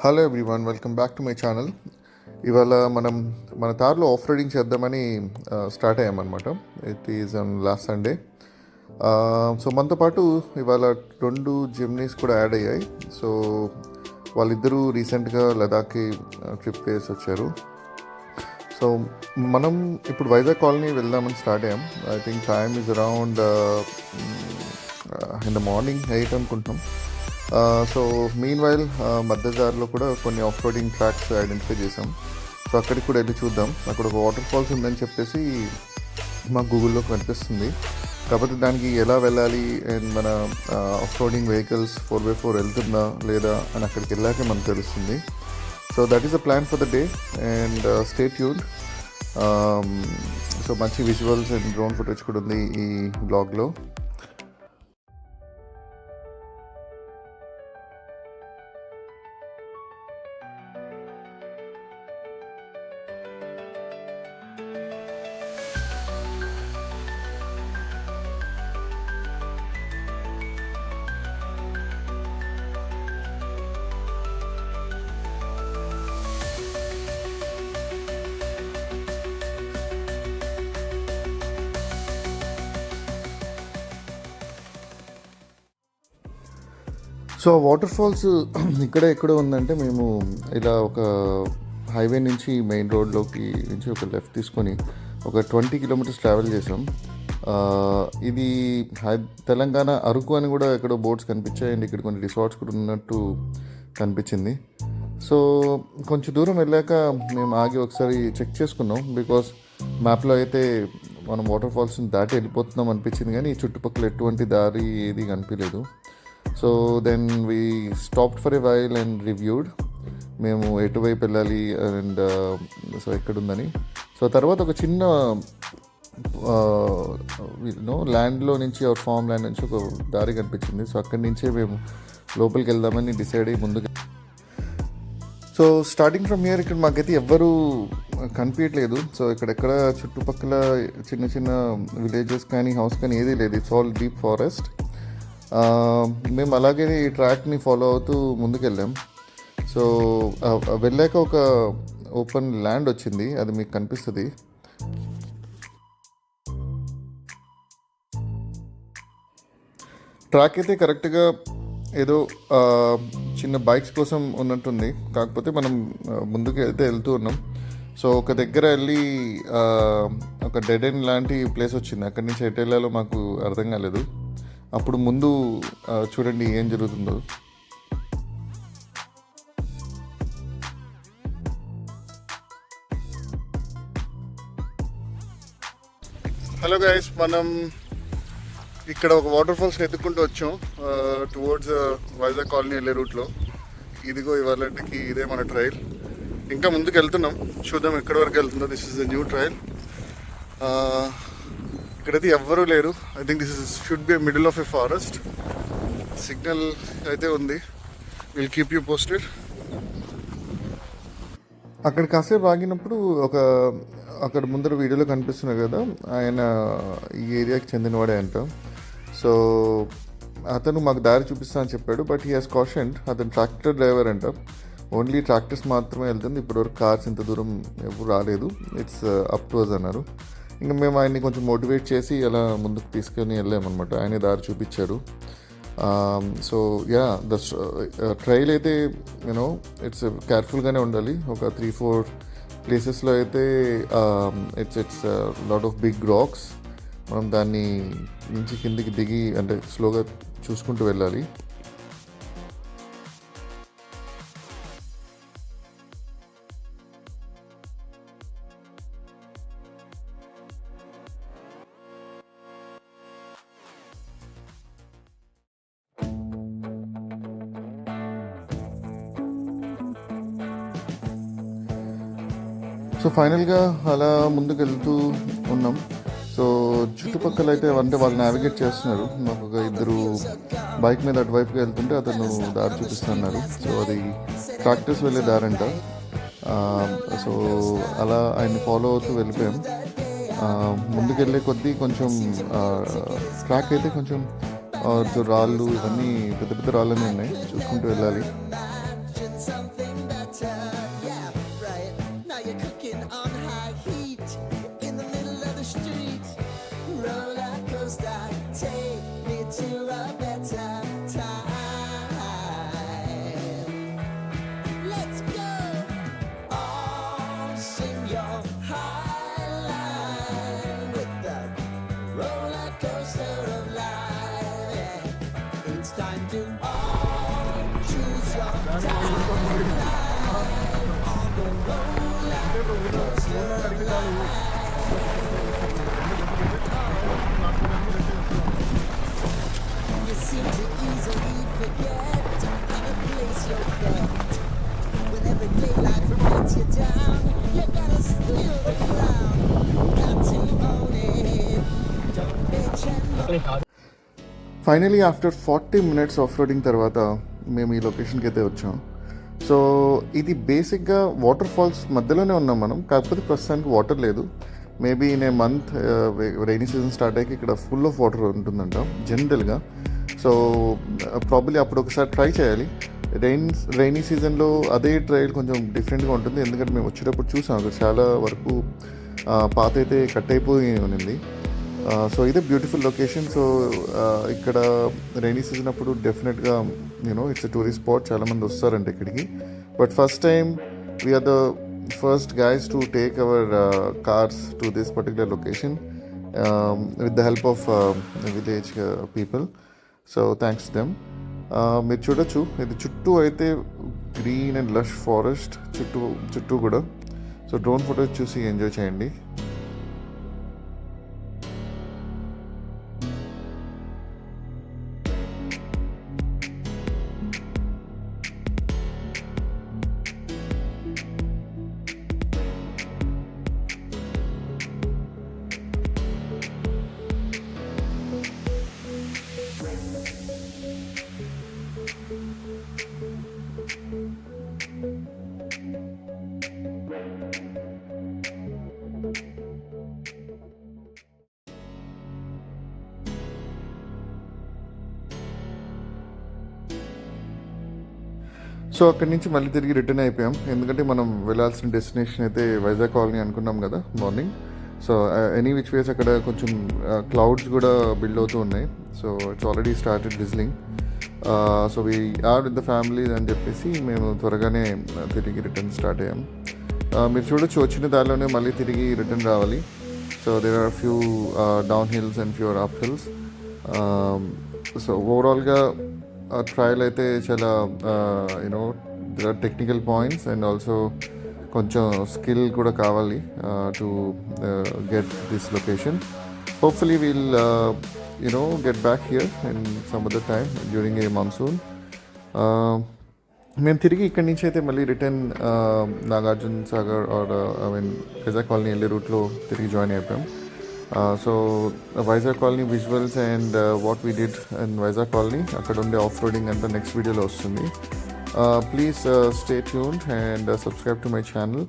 Hello everyone, welcome back to my channel. ఇవాళ మనం మన కార్లో ఆఫ్ రైడింగ్ చేద్దామని స్టార్ట్ అయ్యామన్నమాట. It is on last Sunday. So మనతో పాటు ఇవాళ 2 జిమ్నీస్ కూడా యాడ్ అయ్యాయి. సో వాళ్ళిద్దరూ రీసెంట్గా లదాఖ్కి ట్రిప్ వేసి వచ్చారు. సో మనం ఇప్పుడు వైజాగ్ కాలనీ వెళ్దామని స్టార్ట్ అయ్యాం. I think time is around in the morning 8 అనుకుంటున్నాం. సో మీన్ వైల్ మధ్యదారిలో కూడా కొన్ని ఆఫ్ రోడింగ్ ట్రాక్స్ ఐడెంటిఫై చేసాం. సో అక్కడికి కూడా వెళ్ళి చూద్దాం. అక్కడ ఒక వాటర్ ఫాల్స్ ఉందని చెప్పేసి మాకు గూగుల్లో కనిపిస్తుంది. కాకపోతే దానికి ఎలా వెళ్ళాలి అండ్ మన ఆఫ్ రోడింగ్ వెహికల్స్ 4x4 వెళ్తుందా లేదా అని అక్కడికి వెళ్ళాకే మనకు తెలుస్తుంది. So that is the plan for the day and stay tuned. So మంచి విజువల్స్ అండ్ డ్రోన్ ఫుటేజ్ కూడా ఉంది ఈ బ్లాగ్లో. సో వాటర్ ఫాల్స్ ఇక్కడే ఎక్కడో ఉందంటే మేము ఇలా ఒక హైవే నుంచి మెయిన్ రోడ్లోకి నుంచి ఒక లెఫ్ట్ తీసుకొని ఒక 20 కిలోమీటర్స్ ట్రావెల్ చేసాం. ఇది తెలంగాణ అరకు అని కూడా ఎక్కడో బోర్డ్స్ కనిపించాయి అండ్ ఇక్కడ కొన్ని రిసార్ట్స్ కూడా ఉన్నట్టు కనిపించింది. సో కొంచెం దూరం వెళ్ళాక మేము ఆగి ఒకసారి చెక్ చేసుకున్నాం. బికాస్ మ్యాప్లో అయితే మనం వాటర్ ఫాల్స్ని దాటి వెళ్ళిపోతున్నాం అనిపించింది, కానీ చుట్టుపక్కల ఎటువంటి దారి ఏది కనిపించలేదు. So then we stopped for a while and reviewed మేము ఎటువైపు వెళ్ళాలి అండ్ సో ఎక్కడుందని. సో తర్వాత ఒక చిన్న ల్యాండ్లో నుంచి ఫామ్ ల్యాండ్ నుంచి ఒక దారి కనిపించింది. సో అక్కడి నుంచే మేము లోపలికి వెళ్దామని డిసైడ్ అయ్యి ముందుకు. సో స్టార్టింగ్ ఫ్రమ్ హియర్ ఇక్కడ మాకైతే ఎవ్వరూ కనిపించట్లేదు. సో ఇక్కడెక్కడ చుట్టుపక్కల చిన్న చిన్న విలేజెస్ కానీ హౌస్ కానీ ఏదీ లేదు. It's all deep forest. మేము అలాగే ఈ ట్రాక్ని ఫాలో అవుతూ ముందుకెళ్ళాం. సో వెళ్ళాక ఒక ఓపెన్ ల్యాండ్ వచ్చింది, అది మీకు కనిపిస్తుంది. ట్రాక్ అయితే కరెక్ట్గా ఏదో చిన్న బైక్స్ కోసం ఉన్నట్టుంది, కాకపోతే మనం ముందుకు అయితే వెళ్తూ ఉన్నాం. సో ఒక దగ్గర వెళ్ళి ఒక డెడ్ ఎండ్ లాంటి ప్లేస్ వచ్చింది. అక్కడి నుంచి ఎటు వెళ్ళాలో మాకు అర్థం కాలేదు. అప్పుడు ముందు చూడండి ఏం జరుగుతుందో. హలో గైస్, మనం ఇక్కడ ఒక వాటర్ ఫాల్స్ని ఎత్తుక్కుంటూ వచ్చాం టువర్డ్స్ వైజాగ్ కాలనీ వెళ్ళే రూట్లో. ఇదిగో ఇవాళకి ఇదే మన ట్రైల్. ఇంకా ముందుకు వెళ్తున్నాం, చూద్దాం ఎక్కడి వరకు వెళ్తుందో. This is the new trail. ఇక్కడైతే ఎవ్వరూ లేరు. I think this should be middle of a forest. Signal అయితే ఉంది. Will keep you posted. అక్కడ కాసేపు ఆగినప్పుడు అక్కడ ముందర వీడియోలో కనిపిస్తున్నాయి కదా, ఆయన ఈ ఏరియాకి చెందినవాడే అంట. సో అతను మాకు దారి చూపిస్తా అని చెప్పాడు. బట్ హీ హాస్ కాషన్డ్, అతను ట్రాక్టర్ డ్రైవర్ అంట. ఓన్లీ ట్రాక్టర్స్ మాత్రమే వెళ్తుంది, ఇప్పటివరకు కార్స్ ఇంత దూరం ఎవరు రాలేదు. ఇట్స్ అప్ టు అస్ అన్నారు. ఇంకా మేము ఆయన్ని కొంచెం మోటివేట్ చేసి అలా ముందుకు తీసుకొని వెళ్ళామన్నమాట. ఆయనే దారి చూపించారు. సో యా, ద ట్రైల్ అయితే ఇట్స్ కేర్ఫుల్గానే ఉండాలి. ఒక 3-4 ప్లేసెస్లో అయితే it's lot of big rocks. మనం దాన్ని నుంచి కిందికి దిగి అంటే స్లోగా చూసుకుంటూ వెళ్ళాలి. సో ఫైనల్గా అలా ముందుకు వెళ్తూ ఉన్నాం. సో చుట్టుపక్కల అయితే అంటే వాళ్ళు నావిగేట్ చేస్తున్నారు. మాకు ఒక ఇద్దరు బైక్ మీద అటువైపుగా వెళ్తుంటే అతను దారి చూపిస్తున్నారు. సో అది ట్రాక్టర్స్ వెళ్ళే దారంట. సో అలా ఆయన్ని ఫాలో అవుతూ వెళ్ళిపోయాం. ముందుకెళ్ళే కొద్దీ కొంచెం ట్రాక్ అయితే కొంచెం రాళ్ళు ఇవన్నీ పెద్ద పెద్ద రాళ్ళన్నీ ఉన్నాయి, చూసుకుంటూ వెళ్ళాలి. to a better time. Let's go. All sing your highline with the roller coaster of life. Yeah. It's time to all choose your timeline on the roller coaster of life. You seem to easily forget how to place your bet. When every day life lets you down, you gotta steal the crown. Got to own it. Don't bitch and moan. Finally after 40 minutes off roading తర్వాత మేము ఈ లొకేషన్కి అయితే వచ్చాం. So ఇది బేసిక్గా water falls మధ్యలోనే ఉన్నాం మనం, కాకపోతే ప్రస్తుతానికి వాటర్ లేదు. Maybe in a month rainy season start అయ్యాక ఇక్కడ ఫుల్ ఆఫ్ వాటర్ ఉంటుందంట జనరల్గా. సో ప్రాబ్లీ అప్పుడు ఒకసారి ట్రై చేయాలి. రైనీ సీజన్లో అదే ట్రైల్ కొంచెం డిఫరెంట్గా ఉంటుంది, ఎందుకంటే మేము వచ్చేటప్పుడు చూసాం అక్కడ చాలా వరకు పాత అయితే కట్ అయిపోయి ఉన్నింది. సో ఇదే బ్యూటిఫుల్ లొకేషన్. సో ఇక్కడ రైనీ సీజన్ అప్పుడు డెఫినెట్గా ఇట్స్ ఎ టూరిస్ట్ స్పాట్, చాలామంది వస్తారంట ఇక్కడికి. But first time we're the first guys to take our cars to this particular location with the help of village people. So thanks them. మీరు చూడొచ్చు, ఇది చుట్టూ అయితే గ్రీన్ అండ్ లష్ ఫారెస్ట్ చుట్టూ కూడా. సో డ్రోన్ ఫోటోస్ చూసి enjoy చేయండి. So అక్కడి నుంచి మళ్ళీ తిరిగి రిటర్న్ అయిపోయాం, ఎందుకంటే మనం వెళ్ళాల్సిన డెస్టినేషన్ అయితే వైజాగ్ కాలనీ అనుకున్నాం కదా morning. So any which ways అక్కడ కొంచెం క్లౌడ్స్ కూడా బిల్డ్ అవుతూ ఉన్నాయి. So it's already started whistling. So we are with the family అని చెప్పేసి మేము త్వరగానే తిరిగి రిటర్న్ స్టార్ట్ అయ్యాం. మీరు చూడొచ్చు, వచ్చిన దారిలోనే మళ్ళీ తిరిగి రిటర్న్ రావాలి. So there are few down hills and few up hills. So ఓవరాల్గా ట్రయల్ అయితే చాలా there are technical points and also కొంచెం స్కిల్ కూడా కావాలి to get this location. Hopefully we'll get back here in some other time during a monsoon. మేము తిరిగి ఇక్కడి నుంచి అయితే మళ్ళీ return Nagarjuna Sagar or Vizag colony వెళ్ళే రూట్లో తిరిగి జాయిన్ అయిపోయాం. So Vizag colony visuals and what we did and Vizag colony అక్కడ ఉండే ఆఫ్ రోడింగ్ అంతా నెక్స్ట్ వీడియోలో వస్తుంది. Please stay tuned and subscribe to my channel.